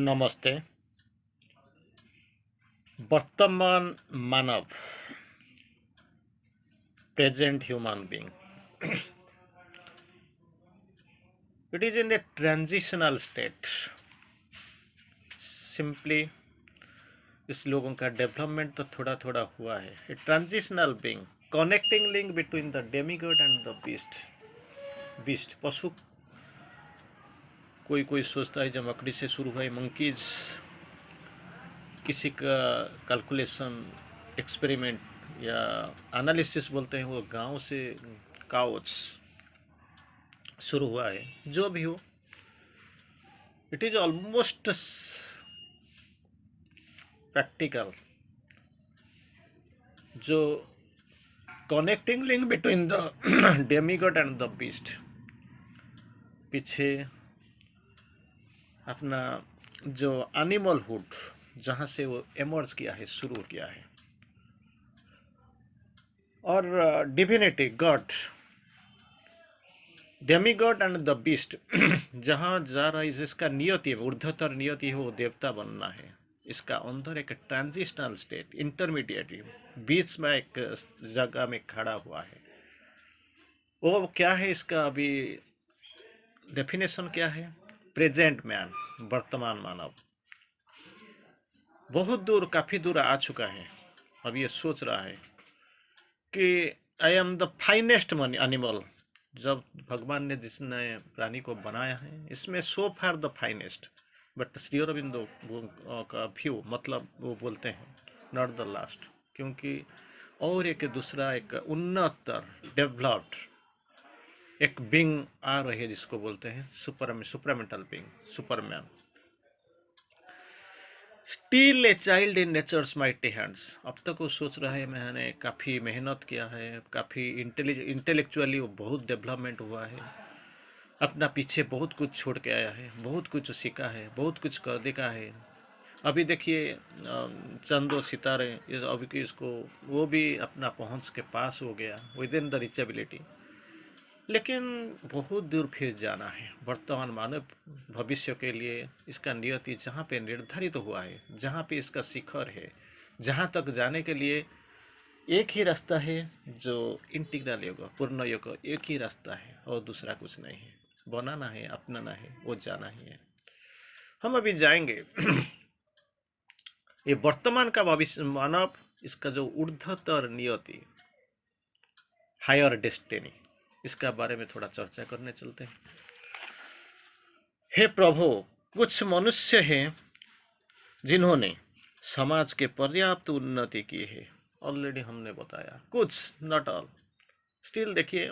नमस्ते। वर्तमान मानव, present human being, it is in a transitional state. Simply इस लोगों का डेवलपमेंट तो थोड़ा थोड़ा हुआ है। A transitional being, connecting link between the demigod and the beast पशु। कोई कोई सोचता है जब मकड़ी से शुरू हुआ मंकीज, किसी का कैलकुलेशन एक्सपेरिमेंट या एनालिसिस बोलते हैं, वो गांव से काउच शुरू हुआ है। जो भी हो, इट इज ऑलमोस्ट प्रैक्टिकल। जो connecting link between the demigod and the beast, पीछे अपना जो एनिमल हुड जहाँ से वो एमर्ज किया है, शुरू किया है, और divinity God, demigod and the beast जहाँ जा रहा है, जिसका नियति है, ऊर्ध्वतर नियति है, वो देवता बनना है। इसका अंदर एक ट्रांजिशनल स्टेट, इंटरमीडिएट, बीच में एक जगह में खड़ा हुआ है। वो क्या है, इसका अभी डेफिनेशन क्या है? प्रेजेंट मैन, वर्तमान मानव बहुत दूर, काफ़ी दूर आ चुका है। अब ये सोच रहा है कि I am the finest animal. जब भगवान ने जिसने प्राणी को बनाया है, इसमें so far the finest, but Shri Aurobindo का व्यू, मतलब वो बोलते हैं नॉट द लास्ट, क्योंकि और एक दूसरा एक उन्नतर डेवलप्ड एक बींग आ रही है, जिसको बोलते हैं supermental being, superman. Still a child in nature's mighty hands. अब तक वो सोच रहा है मैंने काफ़ी मेहनत किया है, काफ़ी इंटेलेक्चुअली वो बहुत डेवलपमेंट हुआ है, अपना पीछे बहुत कुछ छोड़ के आया है, बहुत कुछ सीखा है, बहुत कुछ कर देखा है। अभी देखिए चंदो सितारे, इस अभी की इसको वो भी अपना पहुंच के पास हो गया, विद इन द रिचेबिलिटी। लेकिन बहुत दूर फिर जाना है। वर्तमान मानव भविष्य के लिए इसका नियति जहाँ पे निर्धारित हुआ है, जहाँ पे इसका शिखर है, जहाँ तक जाने के लिए एक ही रास्ता है, जो इंटीग्रल योग, पूर्ण योग, एक ही रास्ता है और दूसरा कुछ नहीं है। बनाना है, अपनाना है, वो जाना ही है। हम अभी जाएंगे ये वर्तमान का भविष्य मानव, इसका जो ऊर्ध्वतर नियति, हायर डेस्टिनी, इसका बारे में थोड़ा चर्चा करने चलते हैं। हे प्रभु, कुछ मनुष्य हैं जिन्होंने समाज के पर्याप्त उन्नति की है। ऑलरेडी हमने बताया, कुछ, नॉट ऑल। स्टिल देखिए,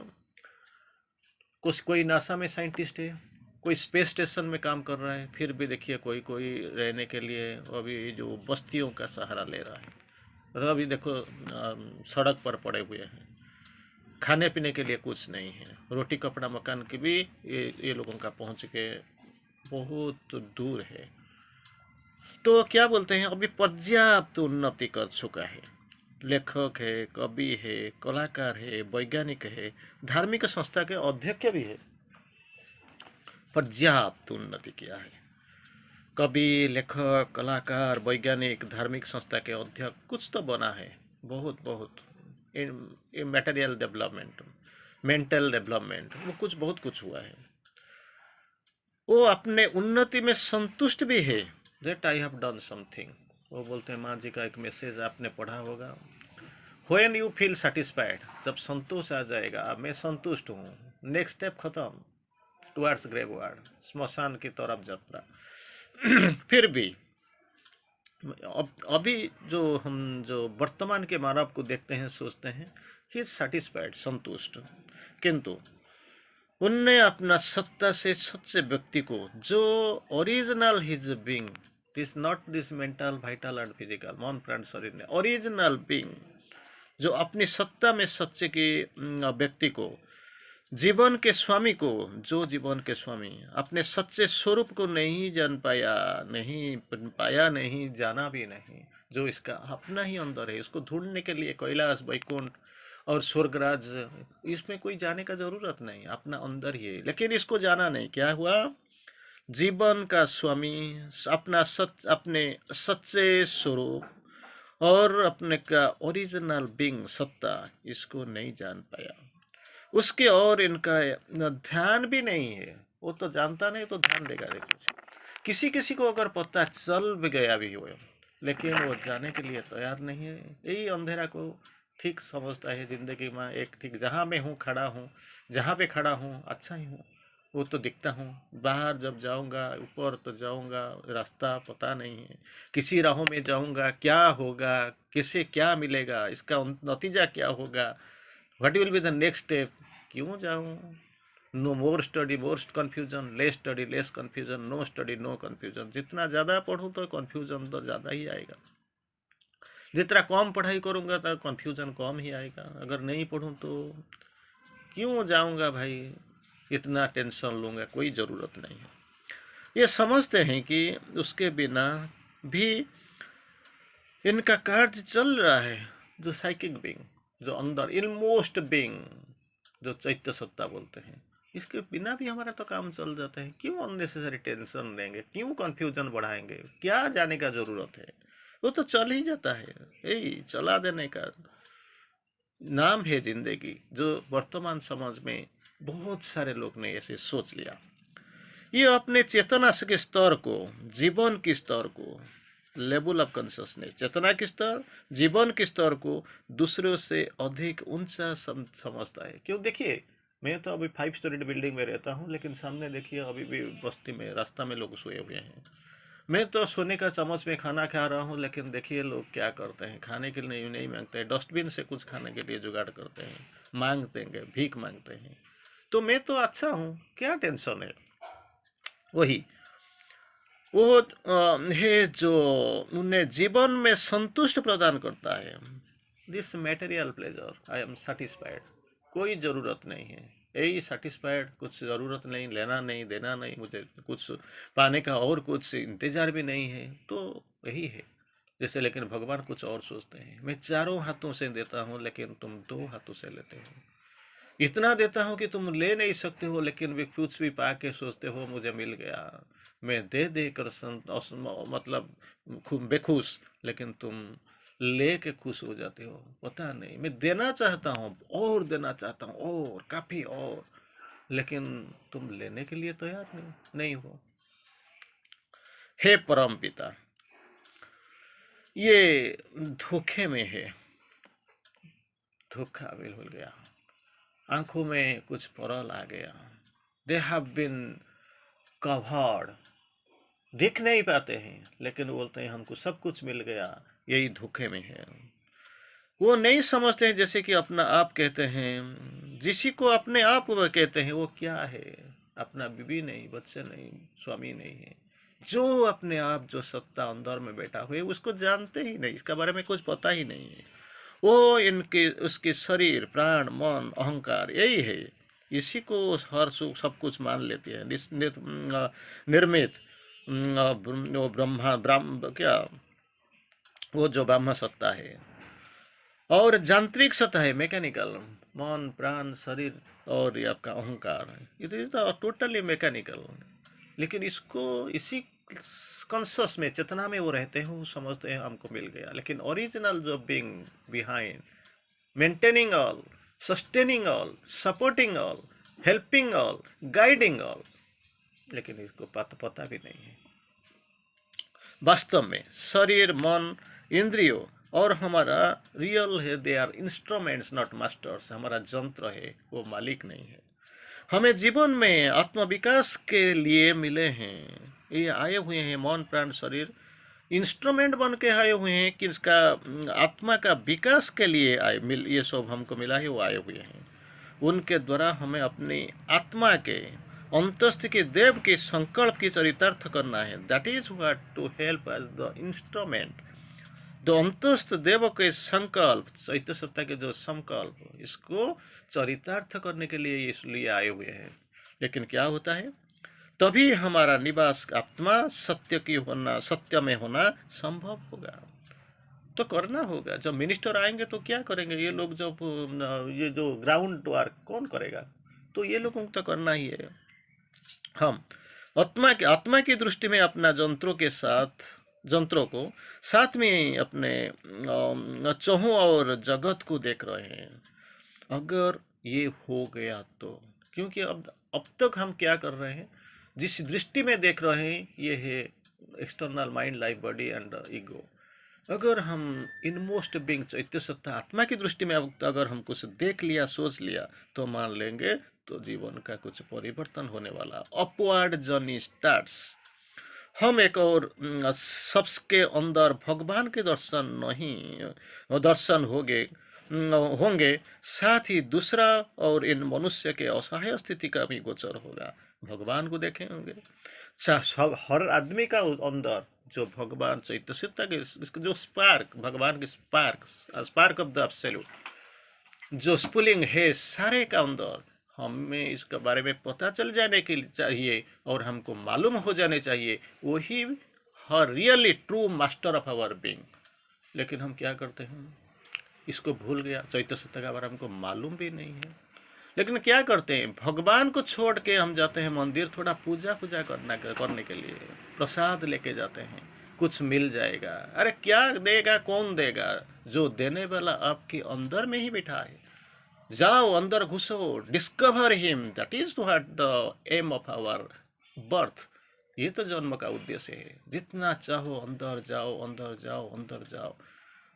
कुछ कोई नासा में साइंटिस्ट है, कोई स्पेस स्टेशन में काम कर रहा है, फिर भी देखिए कोई कोई रहने के लिए अभी जो बस्तियों का सहारा ले रहा है। और अभी देखो सड़क पर पड़े हुए हैं, खाने पीने के लिए कुछ नहीं है, रोटी कपड़ा मकान की भी ये लोगों का पहुंच के बहुत दूर है। तो क्या बोलते हैं, अभी पर्याप्त उन्नति कर चुका है। लेखक है, कवि है, कलाकार है, वैज्ञानिक है, धार्मिक संस्था के अध्यक्ष भी है, पर्याप्त उन्नति किया है। कवि, लेखक, कलाकार, वैज्ञानिक, धार्मिक संस्था के अध्यक्ष, कुछ तो बना है, बहुत बहुत मटेरियल डेवलपमेंट, मेंटल डेवलपमेंट, वो कुछ बहुत कुछ हुआ है। वो अपने उन्नति में संतुष्ट भी है, that I have done something. वो बोलते हैं, माँ जी का एक मैसेज आपने पढ़ा होगा, व्हेन यू फील सेटिस्फाइड, जब संतोष आ जाएगा, मैं संतुष्ट हूँ, नेक्स्ट स्टेप खत्म, टुवर्ड्स ग्रेवयार्ड, स्मशान की तरफ यात्रा। फिर भी अभी जो हम जो वर्तमान के मानव को देखते हैं, सोचते हैं ही इज सेटिस्फाइड, संतुष्ट, किंतु उनने अपना सत्ता से सच्चे व्यक्ति को, जो original his being, this not this mental, vital and physical, मन प्राण शरीर ने, ओरिजिनल बीइंग, जो अपनी सत्ता में सच्चे के व्यक्ति को, जीवन के स्वामी को, जो जीवन के स्वामी अपने सच्चे स्वरूप को नहीं जान पाया, नहीं जाना भी नहीं, जो इसका अपना ही अंदर है, इसको ढूंढने के लिए कैलाश, वैकुंठ और स्वर्गराज, इसमें कोई जाने का जरूरत नहीं, अपना अंदर ही है। लेकिन इसको जाना नहीं, क्या हुआ, जीवन का स्वामी, अपने सच्चे स्वरूप और अपने का ओरिजिनल बीइंग सत्ता, इसको नहीं जान पाया। उसके और इनका ध्यान भी नहीं है। वो तो जानता नहीं तो ध्यान देगा रे किसी किसी किसी को अगर पता चल भी गया भी हो, लेकिन वो जाने के लिए तैयार नहीं है। यही अंधेरा को ठीक समझता है जिंदगी में। एक ठीक जहाँ मैं हूँ खड़ा हूँ, जहाँ पे खड़ा हूँ अच्छा ही हूँ, वो तो दिखता हूँ। बाहर जब जाऊंगा ऊपर तो जाऊंगा, रास्ता पता नहीं है। किसी राहों में जाऊंगा क्या होगा, किसे क्या मिलेगा, इसका नतीजा क्या होगा, what will be the next step, क्यों जाऊं। No more study more confusion, less study less confusion, no study no confusion. जितना ज़्यादा पढ़ूँ तो कन्फ्यूजन तो ज़्यादा ही आएगा, जितना कम पढ़ाई करूँगा तो कन्फ्यूजन कम ही आएगा। अगर नहीं पढ़ूँ तो क्यों जाऊँगा भाई, इतना टेंशन लूँगा, कोई ज़रूरत नहीं है। ये समझते हैं कि उसके बिना भी इनका कार्य चल रहा है। जो साइकिक बीइंग, जो अंदर इनमोस्ट बीइंग, जो चैत्य सत्ता बोलते हैं, इसके बिना भी हमारा तो काम चल जाता है। क्यों अननेसेसरी टेंशन लेंगे, क्यों कंफ्यूजन बढ़ाएंगे, क्या जाने का जरूरत है, वो तो चल ही जाता है। यही चला देने का नाम है जिंदगी, जो वर्तमान समाज में बहुत सारे लोग ने ऐसे सोच लिया। ये अपने चेतना के स्तर को, जीवन के स्तर को, लेवल ऑफ कॉन्शियसनेस, चेतना के स्तर, जीवन के स्तर को दूसरों से अधिक ऊंचा समझता है। क्यों, देखिए मैं तो अभी 5 स्टोरी बिल्डिंग में रहता हूँ, लेकिन सामने देखिए अभी भी बस्ती में रास्ता में लोग सोए हुए हैं। मैं तो सोने का चम्मच में खाना खा रहा हूँ, लेकिन देखिए लोग क्या करते हैं, खाने के लिए नहीं मांगते हैं, डस्टबिन से कुछ खाने के लिए जुगाड़ करते हैं, मांगते हैं, भीख मांगते हैं। तो मैं तो अच्छा हूँ, क्या टेंशन है। वही वो है जो उन्हें जीवन में संतुष्ट प्रदान करता है। This material pleasure I am satisfied, कोई ज़रूरत नहीं है, यही सेटिस्फाइड, कुछ ज़रूरत नहीं, लेना नहीं देना नहीं, मुझे कुछ पाने का और कुछ इंतज़ार भी नहीं है, तो यही है जैसे। लेकिन भगवान कुछ और सोचते हैं, मैं चारों हाथों से देता हूँ लेकिन तुम 2 हाथों से लेते हो। इतना देता हूँ कि तुम ले नहीं सकते हो, लेकिन वे कुछ भी पा के सोचते हो मुझे मिल गया। मैं दे दे कर मतलब खूब बेखुश, लेकिन तुम ले के खुश हो जाते हो। पता नहीं, मैं देना चाहता हूँ और देना चाहता हूँ और काफ़ी और, लेकिन तुम लेने के लिए तैयार नहीं हो। हे परम पिता, ये धोखे में है, धोखा बिल्कुल गया, आंखों में कुछ परल आ गया। दे हैव बिन कवर्ड, दिख नहीं पाते हैं, लेकिन बोलते हैं हमको सब कुछ मिल गया, यही धोखे में है। वो नहीं समझते हैं, जैसे कि अपना आप कहते हैं, जिसी को अपने आप वो कहते हैं, वो क्या है, अपना बीवी नहीं, बच्चे नहीं, स्वामी नहीं है। जो अपने आप, जो सत्ता अंदर में बैठा हुए, उसको जानते ही नहीं, इसके बारे में कुछ पता ही नहीं है। वो इनके उसके शरीर, प्राण, मन, अहंकार यही है, इसी को हर सुख सब कुछ मान लेते हैं। निर्मित वो ब्रह्मा ब्रह्म क्या, वो जो ब्रह्म सत्ता है, और यांत्रिक सत्ता है, मैकेनिकल, मन प्राण शरीर और ये आपका अहंकार है, it is the totally mechanical. लेकिन इसको इसी कॉन्शस में, चेतना में वो रहते हैं, वो समझते हैं हमको मिल गया। लेकिन ओरिजिनल जो being behind, maintaining all, sustaining all, supporting all, helping all, guiding all, लेकिन इसको पता भी नहीं है। वास्तव में शरीर, मन, इंद्रियों और हमारा रियल है, they are instruments not masters. हमारा यंत्र है, वो मालिक नहीं है। हमें जीवन में आत्मविकास के लिए मिले हैं, ये आए हुए हैं, मन प्राण शरीर इंस्ट्रूमेंट बन के आए हुए हैं कि इसका आत्मा का विकास के लिए ये सब हमको मिला है, वो आए हुए हैं। उनके द्वारा हमें अपनी आत्मा के अंतस्थ के देव के संकल्प की चरितार्थ करना है। That is what to help as the instrument, जो अंतस्थ देव के संकल्प, चैत्य सत्ता के जो संकल्प, इसको चरितार्थ करने के लिए इसलिए आए हुए हैं। लेकिन क्या होता है, तभी हमारा निवास आत्मा सत्य में होना संभव होगा। तो करना होगा। जब मिनिस्टर आएंगे तो क्या करेंगे ये लोग, जब ये जो ग्राउंड वर्क कौन करेगा, तो ये लोगों को तो करना ही है। हम आत्मा की दृष्टि में अपना जंत्रों को साथ में अपने चौहों और जगत को देख रहे हैं। अगर ये हो गया तो, क्योंकि अब तक हम क्या कर रहे हैं, जिस दृष्टि में देख रहे हैं, ये है external mind, life, body and ego. अगर हम इनमोस्ट बीइंग चैत्य सत्ता आत्मा की दृष्टि में अगर हम कुछ देख लिया, सोच लिया, तो मान लेंगे तो जीवन का कुछ परिवर्तन होने वाला, अपवर्ड जर्नी स्टार्ट्स। हम एक और सबके अंदर भगवान के दर्शन होंगे, साथ ही दूसरा और इन मनुष्य के असहाय स्थिति का भी गोचर होगा। भगवान को देखेंगे, सब हर आदमी का अंदर जो भगवान चैत्य सत्ता के जो स्पार्क, भगवान की स्पार्क ऑफ द एब्सोल्यूट जो स्पुलिंग है सारे का अंदर, हमें इसके बारे में पता चल जाने के लिए चाहिए और हमको मालूम हो जाने चाहिए, वही हर really true master of our being. लेकिन हम क्या करते हैं, इसको भूल गया, चैत्य सत्ता का बारे में हमको मालूम भी नहीं है। लेकिन क्या करते हैं, भगवान को छोड़ के हम जाते हैं मंदिर थोड़ा पूजा करने के लिए, प्रसाद लेके जाते हैं, कुछ मिल जाएगा। अरे क्या देगा, कौन देगा? जो देने वाला आपके अंदर में ही बैठा है। जाओ अंदर घुसो, discover him, that is what the aim of our birth. ये तो जन्म का उद्देश्य है। जितना चाहो अंदर जाओ, अंदर जाओ, अंदर जाओ।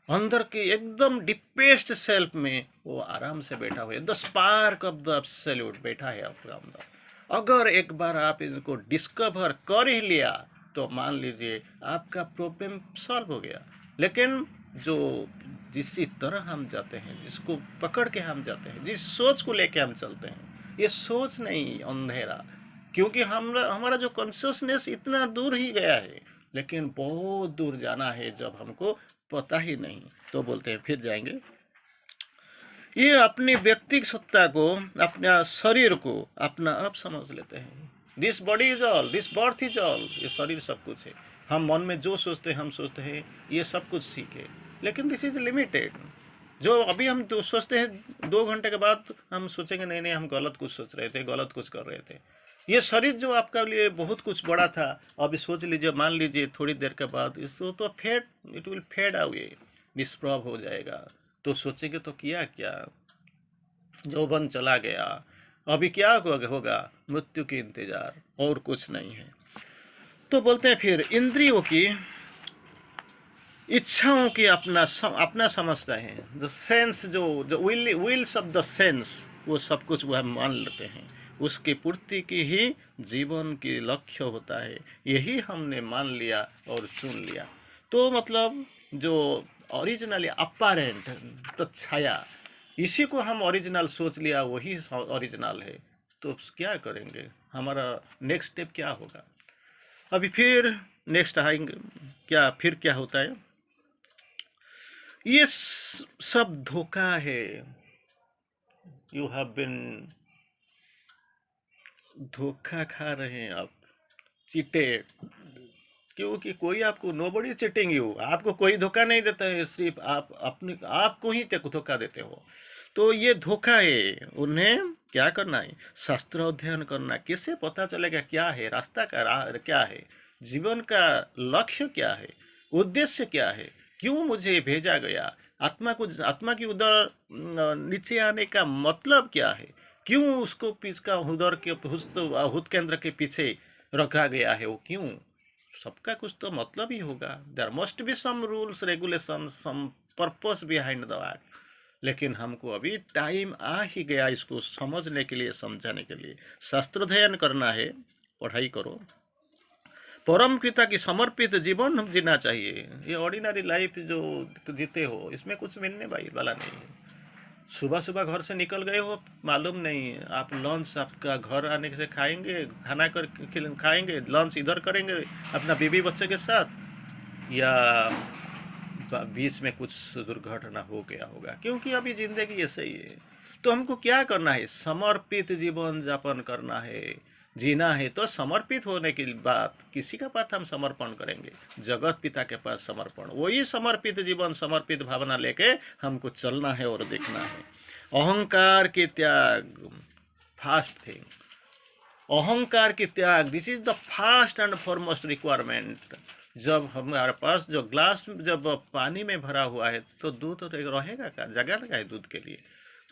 अंदर के एकदम डीपेस्ट सेल्फ में वो आराम से बैठा हुआ है, the spark of the absolute बैठा है आपके अंदर। अगर एक बार आप इसको डिस्कवर कर ही लिया तो मान लीजिए आपका प्रॉब्लम सॉल्व हो गया। लेकिन जो जिस तरह हम जाते हैं, जिसको पकड़ के हम जाते हैं, जिस सोच को लेके हम चलते हैं, ये सोच नहीं, अंधेरा। क्योंकि हमारा जो कॉन्शियसनेस इतना दूर ही गया है, लेकिन बहुत दूर जाना है जब हमको पता ही नहीं। तो बोलते हैं फिर जाएंगे। ये अपनी व्यक्तिगत सत्ता को, अपना शरीर को अपना आप समझ लेते हैं। This body is all, this birth is all, ये शरीर सब कुछ है। हम मन में जो सोचते हैं, हम सोचते हैं ये सब कुछ सीखे, लेकिन दिस इज लिमिटेड। जो अभी हम तो सोचते हैं 2 घंटे के बाद हम सोचेंगे नहीं नहीं हम गलत कुछ सोच रहे थे, गलत कुछ कर रहे थे। ये शरीर जो आपका लिए बहुत कुछ बड़ा था, अभी सोच लीजिए, मान लीजिए थोड़ी देर के बाद इसको तो इट विल फेड अवे, निष्प्रभ हो जाएगा। तो सोचेंगे तो किया क्या, यौवन चला गया, अभी क्या होगा, मृत्यु की इंतजार, और कुछ नहीं है। तो बोलते हैं फिर इंद्रियों की इच्छाओं की अपना समझता है। जो सेंस, जो विल्स ऑफ द सेंस, वो सब कुछ वह मान लेते हैं। उसकी पूर्ति की ही जीवन की लक्ष्य होता है। यही हमने मान लिया और चुन लिया। तो मतलब जो ओरिजिनली अपारेंट, तो छाया, इसी को हम ओरिजिनल सोच लिया, वही ओरिजिनल है। तो क्या करेंगे, हमारा नेक्स्ट स्टेप क्या होगा? अभी फिर नेक्स्ट आएंगे फिर क्या होता है। ये सब धोखा है। यू हैव बिन, धोखा खा रहे हैं आप, चीटेड। क्योंकि कोई आपको, नोबडी चीटिंग यू, आपको कोई धोखा नहीं देता है, सिर्फ आपको ही धोखा देते हो। तो ये धोखा है। उन्हें क्या करना है, शास्त्र अध्ययन करना। कैसे पता चलेगा क्या है रास्ता, क्या है जीवन का लक्ष्य, क्या है उद्देश्य, क्या है, क्यों मुझे भेजा गया, आत्मा की उधर नीचे आने का मतलब क्या है, क्यों उसको का उधर के हुद केंद्र के पीछे रखा गया है, वो क्यों, सबका कुछ तो मतलब ही होगा। There must be some rules regulation, some purpose behind the act. लेकिन हमको अभी टाइम आ ही गया इसको समझने के लिए, समझाने के लिए। शास्त्र अध्ययन करना है, पढ़ाई करो, परम पिता की समर्पित जीवन हम जीना चाहिए। ये ऑर्डिनरी लाइफ जो जीते हो, इसमें कुछ मिलने वाला नहीं है। सुबह सुबह घर से निकल गए हो, मालूम नहीं आप लंच आपका घर आने से खाएंगे, खाएंगे, लंच इधर करेंगे अपना बीवी बच्चे के साथ, या बीच में कुछ दुर्घटना हो गया होगा। क्योंकि अभी जिंदगी ऐसे ही है। तो हमको क्या करना है, समर्पित जीवन यापन करना है, जीना है। तो समर्पित होने के बाद किसी का पास हम समर्पण करेंगे, जगत पिता के पास समर्पण। वही समर्पित जीवन, समर्पित भावना लेके हमको चलना है और देखना है। अहंकार के त्याग, फास्ट थिंग। अहंकार की त्याग, this is the first and foremost requirement. जब हमारे पास जो ग्लास जब पानी में भरा हुआ है तो दूध तो रहेगा का जगह लगा है दूध के लिए।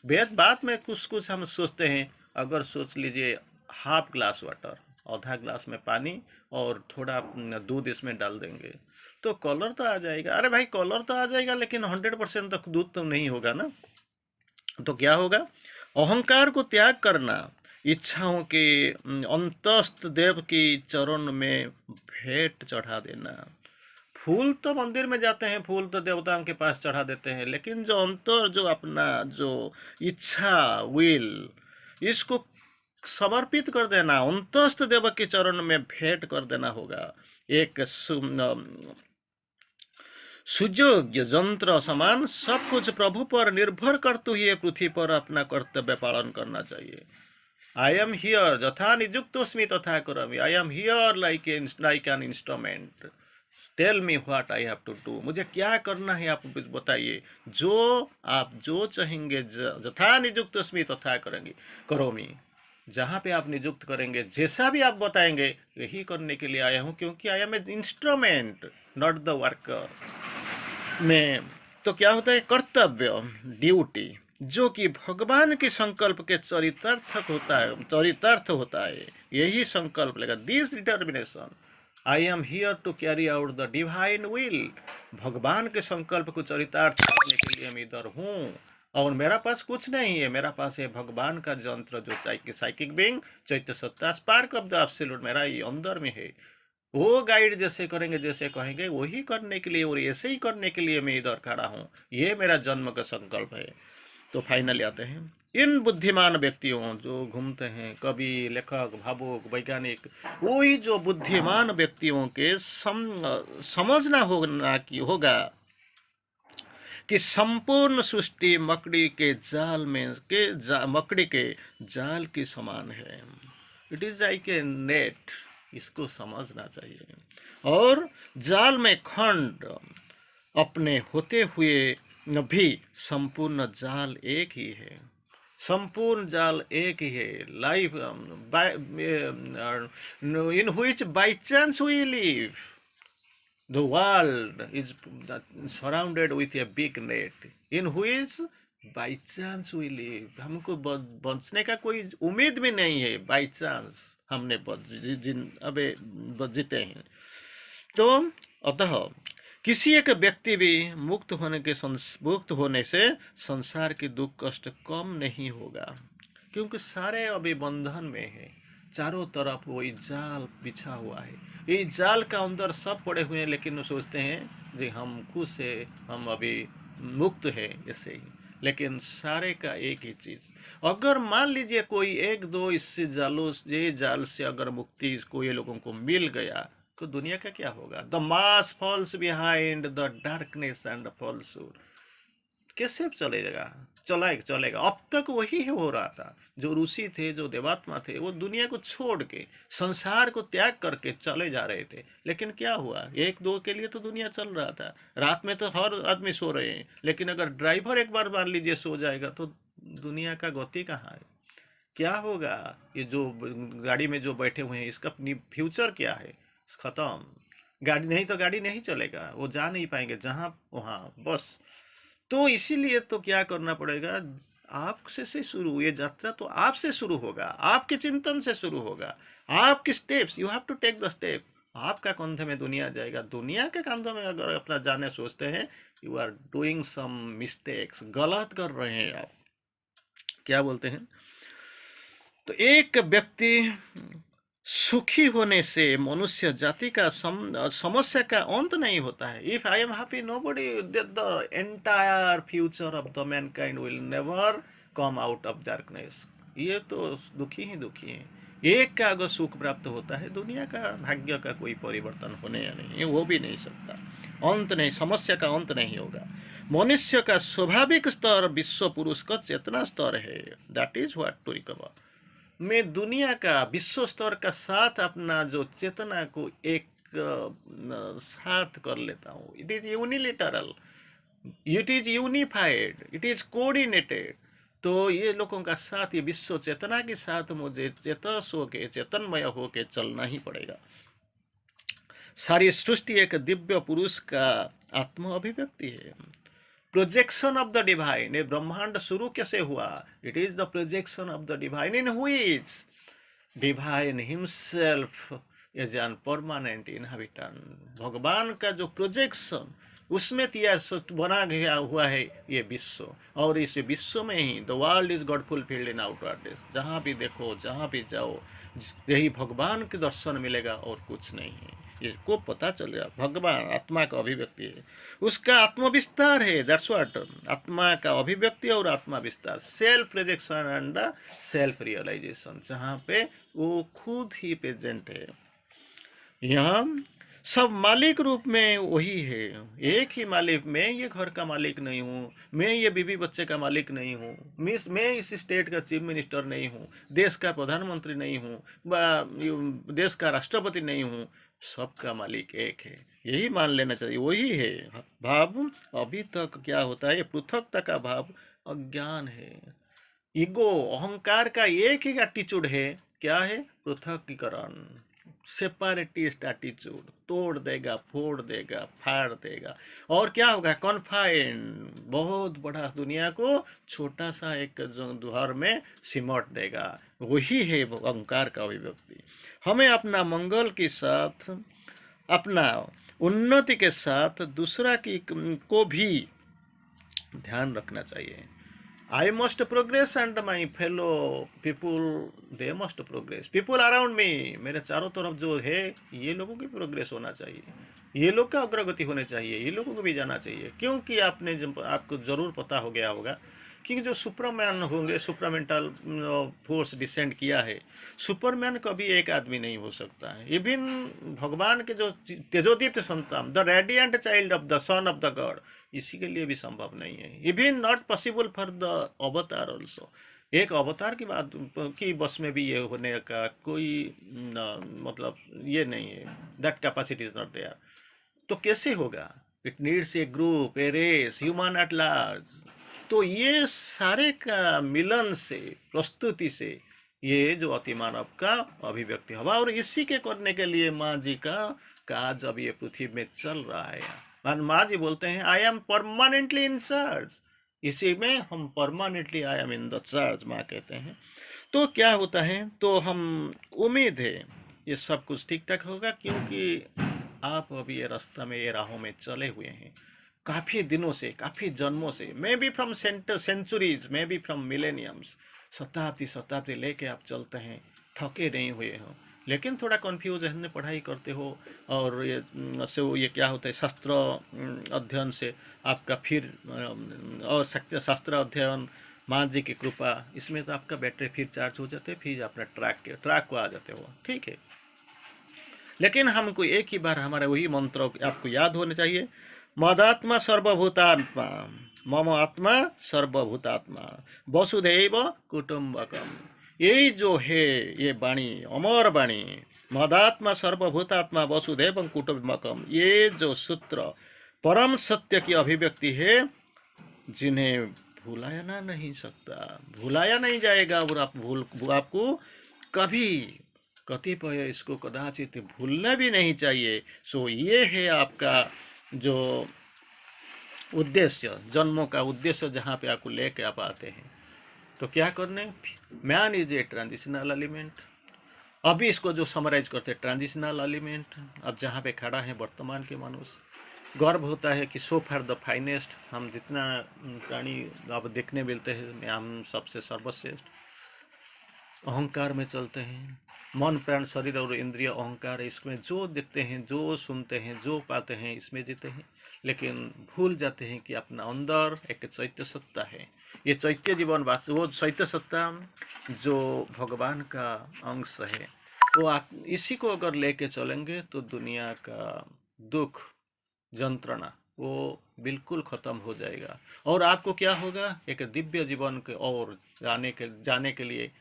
बेहद बाद में कुछ कुछ हम सोचते हैं, अगर सोच लीजिए हाफ ग्लास वाटर, आधा ग्लास में पानी और थोड़ा दूध इसमें डाल देंगे तो कलर तो आ जाएगा। अरे भाई कलर तो आ जाएगा लेकिन 100% तक दूध तो नहीं होगा ना। तो क्या होगा, अहंकार को त्याग करना, इच्छाओं के अंतस्थ देव की चरण में भेंट चढ़ा देना। फूल तो मंदिर में जाते हैं, फूल तो देवताओं के पास चढ़ा देते हैं, लेकिन जो अंतर जो अपना जो इच्छा विल, इसको समर्पित कर देना, अंतस्थ देव के चरण में भेंट कर देना होगा। एक सुयोग्य यंत्र समान सब कुछ प्रभु पर निर्भर करते हुए पृथ्वी पर अपना कर्तव्य पालन करना चाहिए। आई एम हियर यथा निजुक्तोस्मि तथा करोमि, I am here like an instrument, tell me what I have to do, मुझे क्या करना है आप बताइए, जो आप जो चाहेंगे, यथा निजुक्तोस्मि तथा करेंगे करोमि, जहाँ पे आप नियुक्त करेंगे जैसा भी आप बताएंगे यही करने के लिए आया हूँ, क्योंकि I am a instrument not the worker. में तो क्या होता है, कर्तव्य, ड्यूटी, जो कि भगवान के संकल्प के चरितार्थक होता है, चरितार्थ होता है, यही संकल्प लेगा। This determination, I am here to carry out the divine will, भगवान के संकल्प को चरितार्थ करने के लिए मैं इधर हूँ, और मेरा पास कुछ नहीं है, मेरा पास है भगवान का यंत्र, जो साइकिक बीइंग चैत्य सत्ता स्पार्क ऑफ द एब्सोल्यूट मेरा ये अंदर में है। वो गाइड जैसे करेंगे, जैसे कहेंगे वही करने के लिए, और ऐसे ही करने के लिए मैं इधर खड़ा हूँ, ये मेरा जन्म का संकल्प है। तो फाइनली आते हैं इन बुद्धिमान व्यक्तियों जो घूमते हैं, कवि, लेखक, भावुक, वैज्ञानिक, वही जो बुद्धिमान व्यक्तियों के समझना होगा कि संपूर्ण सृष्टि मकड़ी के जाल में मकड़ी के जाल की समान है। It is like a net, इसको समझना चाहिए। और जाल में खंड अपने होते हुए भी संपूर्ण जाल एक ही है, संपूर्ण जाल एक ही है। Life in which by chance we live, the world is surrounded with a big net in which by chance we live, हमको बचने का कोई उम्मीद भी नहीं है, बाई चांस हमने अबे जीते हैं। तो अतः किसी एक व्यक्ति भी मुक्त होने से संसार की दुख कष्ट कम नहीं होगा, क्योंकि सारे अभी बंधन में है, चारों तरफ वही जाल बिछा हुआ है, ये जाल का अंदर सब पड़े हुए हैं, लेकिन वो सोचते हैं जी हम खुश है, हम अभी मुक्त है ऐसे ही। लेकिन सारे का एक ही चीज़, अगर मान लीजिए कोई एक दो इससे जाल से अगर मुक्ति इसको ये लोगों को मिल गया तो दुनिया का क्या होगा। The mass falls behind the darkness and falsehood, कैसे चलेगा। अब तक वही हो रहा था, जो ऋषि थे, जो देवात्मा थे, वो दुनिया को छोड़ के संसार को त्याग करके चले जा रहे थे, लेकिन क्या हुआ, एक दो के लिए तो दुनिया चल रहा था। रात में तो हर आदमी सो रहे हैं, लेकिन अगर ड्राइवर एक बार मान लीजिए सो जाएगा तो दुनिया का गति कहाँ है, क्या होगा। ये जो गाड़ी में जो बैठे हुए हैं इसका फ्यूचर क्या है, खत्म। गाड़ी नहीं तो गाड़ी नहीं चलेगा, वो जा नहीं पाएंगे जहाँ वहाँ, बस। तो इसीलिए तो क्या करना पड़ेगा, आपसे से शुरू, ये यात्रा तो आपसे शुरू होगा, आपके चिंतन से शुरू होगा, आपके steps, you have to take the step. आपका कंधे में दुनिया जाएगा, दुनिया के कंधों में अगर अपना जाने सोचते हैं, you are doing some mistakes, गलत कर रहे हैं आप। क्या बोलते हैं, तो एक व्यक्ति सुखी होने से मनुष्य जाति का समस्या का अंत नहीं होता है। If I am happy nobody, the entire future of the Mankind will never come out of darkness. ये तो दुखी ही दुखी है। एक का अगर सुख प्राप्त होता है, दुनिया का भाग्य का कोई परिवर्तन होने या नहीं, वो भी नहीं सकता, अंत नहीं, समस्या का अंत नहीं होगा। मनुष्य का स्वाभाविक स्तर विश्व पुरुष का चेतना स्तर है, that is what to recover. मैं दुनिया का विश्व स्तर का साथ अपना जो चेतना को एक साथ कर लेता हूँ। It is unilateral, it is unified, it is coordinated. तो ये लोगों का साथ, ये विश्व चेतना के साथ मुझे चेतस होके, चेतनमय होके चलना ही पड़ेगा। सारी सृष्टि एक दिव्य पुरुष का आत्म अभिव्यक्ति है, प्रोजेक्शन ऑफ द डिवाइन। ये ब्रह्मांड शुरू कैसे हुआ? It is the projection of the divine, in which divine himself is an permanent inhabitant. भगवान का जो प्रोजेक्शन, उसमें बना गया हुआ है ये विश्व, और इस विश्व में ही the world is God fulfilled in outwardness. जहाँ भी देखो, जहाँ भी जाओ, यही भगवान के दर्शन मिलेगा और कुछ नहीं है। ये को पता चलेगा भगवान आत्मा का अभिव्यक्ति है, उसका आत्मविस्तार है। दैट्स व्हाट, आत्मा का अभिव्यक्ति और आत्मा विस्तार, self rejection and self realisation, जहाँ पे वो खुद ही प्रेजेंट है। यहाँ सब मालिक रूप में वही है, एक ही मालिक। मैं ये घर का मालिक नहीं हूँ, मैं ये बीवी बच्चे का मालिक नहीं हूँ, मैं इस स्टेट का चीफ मिनिस्टर नहीं हूँ, देश का प्रधानमंत्री नहीं हूँ, देश का राष्ट्रपति नहीं हूँ। सबका मालिक एक है, यही मान लेना चाहिए, वही है भाव। अभी तक क्या होता है, पृथकता का भाव अज्ञान है। ईगो, अहंकार का एक ही एटीट्यूड है, क्या है? पृथकीकरण, सेपरेटिस्ट एटीट्यूड। तोड़ देगा, फोड़ देगा, फाड़ देगा, और क्या होगा? कॉन्फाइन, बहुत बड़ा दुनिया को छोटा सा एक घर में सिमट देगा। वही है अहंकार का अभिव्यक्ति। हमें अपना मंगल के साथ, अपना उन्नति के साथ दूसरा की को भी ध्यान रखना चाहिए। I must progress and my fellow people they must progress. People around me, मेरे चारों तरफ जो है, ये लोगों की प्रोग्रेस होना चाहिए, ये लोग का अग्रगति होने चाहिए, ये लोगों को भी जाना चाहिए। क्योंकि आपको जरूर पता हो गया होगा कि जो सुपरमैन होंगे, सुपरमेंटल फोर्स डिसेंड किया है, सुपरमैन कभी एक आदमी नहीं हो सकता है। इवन भगवान के जो तेजोदीप्त संतान, the radiant child of the son of the God, इसी के लिए भी संभव नहीं है। Even not possible for the अवतार ऑल्सो। एक अवतार की बात की बस में भी ये होने का कोई मतलब ये नहीं है, that capacity is not there. तो कैसे होगा? It needs a group, a race, human at large. तो ये सारे का मिलन से, प्रस्तुति से ये जो अतिमानव का अभिव्यक्ति हुआ, और इसी के करने के लिए माँ जी का काज अब ये पृथ्वी में चल रहा है। माँ जी बोलते हैं I am permanently in charge, इसी में हम permanently I am in the charge, माँ कहते हैं। तो क्या होता है, तो हम उम्मीद है ये सब कुछ ठीक ठाक होगा, क्योंकि आप अभी ये रास्ता में, ये राहों में चले हुए हैं काफ़ी दिनों से, काफ़ी जन्मों से, may be from centuries, may be from millenniums, शताब्दी लेके आप चलते हैं, थके नहीं हुए हो। लेकिन थोड़ा कन्फ्यूजन में पढ़ाई करते हो, और ये क्या होता है, शास्त्र अध्ययन से आपका फिर और शास्त्र अध्ययन, माँ जी की कृपा, इसमें तो आपका बैटरी फिर चार्ज हो जाते, फिर अपना ट्रैक को आ जाते हो, ठीक है। लेकिन हमको एक ही बार हमारा वही मंत्र आपको याद होने चाहिए, मदात्मा सर्वभूतात्मा, मम आत्मा सर्वभूतात्मा, वसुधैव कुटुम्बकम। यही जो है ये वाणी, अमर वाणी, मदात्मा सर्वभूतात्मा वसुधैव कुटुम्बकम, ये जो सूत्र परम सत्य की अभिव्यक्ति है, जिन्हें भुलाया ना नहीं सकता, भुलाया नहीं जाएगा, और आपको कभी कतिपय इसको कदाचित भूलना भी नहीं चाहिए। सो ये है आपका जो उद्देश्य, जन्मों का उद्देश्य, जहाँ पे आपको लेके आप आते हैं। तो क्या करने, man is a transitional element. अभी इसको जो समराइज करते हैं, ट्रांजिशनल एलिमेंट, अब जहाँ पे खड़ा है वर्तमान के मनुष्य, गर्व होता है कि सो फार द फाइनेस्ट, हम जितना प्राणी अब देखने मिलते हैं, हम सबसे सर्वश्रेष्ठ। अहंकार में चलते हैं, मन प्राण शरीर और इंद्रिय अहंकार, इसमें जो देखते हैं, जो सुनते हैं, जो पाते हैं, इसमें जीते हैं। लेकिन भूल जाते हैं कि अपना अंदर एक चैत्य सत्ता है, ये चैत्य जीवन वास, वो चैत्य सत्ता जो भगवान का अंश है, वो इसी को अगर लेके चलेंगे तो दुनिया का दुख, यंत्रणा वो बिल्कुल ख़त्म हो जाएगा, और आपको क्या होगा, एक दिव्य जीवन के और जाने के लिए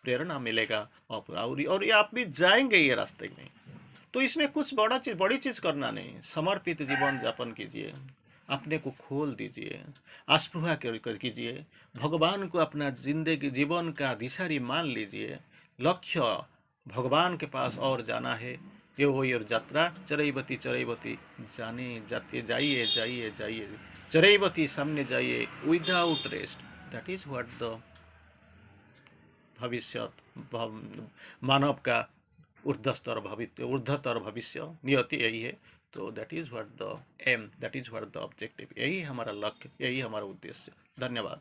प्रेरणा मिलेगा, और ये आप भी जाएंगे ये रास्ते में। तो इसमें कुछ बड़ी चीज़ करना नहीं, समर्पित जीवन यापन कीजिए, अपने को खोल दीजिए, आस्पृहा कर कीजिए, भगवान को अपना जिंदगी जीवन का दिशारी मान लीजिए। लक्ष्य भगवान के पास और जाना है। ये वही और यात्रा चरैवती जाने जाते जाइए जाइए जाइए, चरैवती सामने जाइए without rest. That is what the भविष्य मानव का ऊर्ध्वतर भविष्य नियति यही है। तो that is what the aim, that is what the objective, यही हमारा लक्ष्य, यही हमारा उद्देश्य। धन्यवाद।